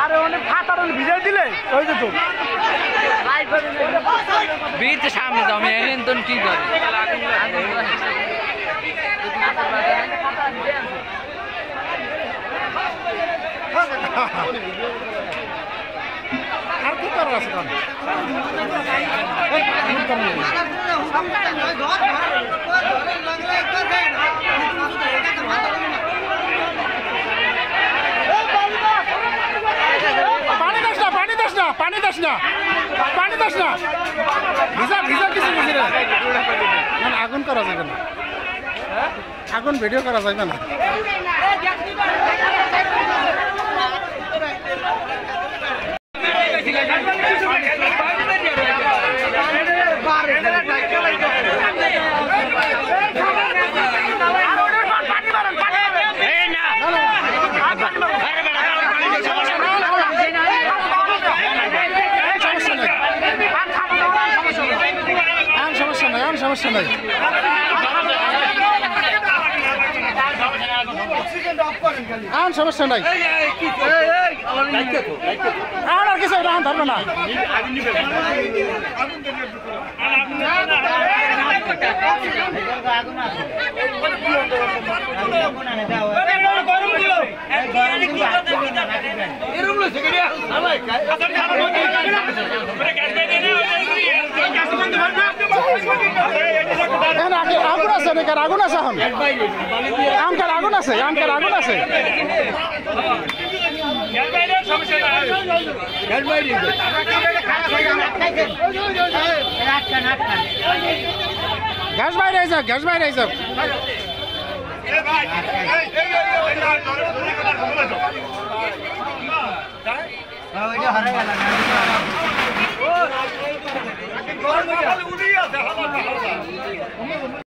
আরে অনেক ফাটার ভিজে দিলে ওই যে তো বীর সামনে যাও আমি এলেন তো কি করে আর কি করার আছে পানি দাস না ভিজা কিছু বুঝি না আগুন করা যাবে না আগুন ভিডিও করা যাবে না সমস্যা নাই সমস্যা নাই আর কিছু ধরবে না আগুন আছে নাকি আগুন আছে এখন আমকার আগুন আছে গ্যাস বাইরে যাক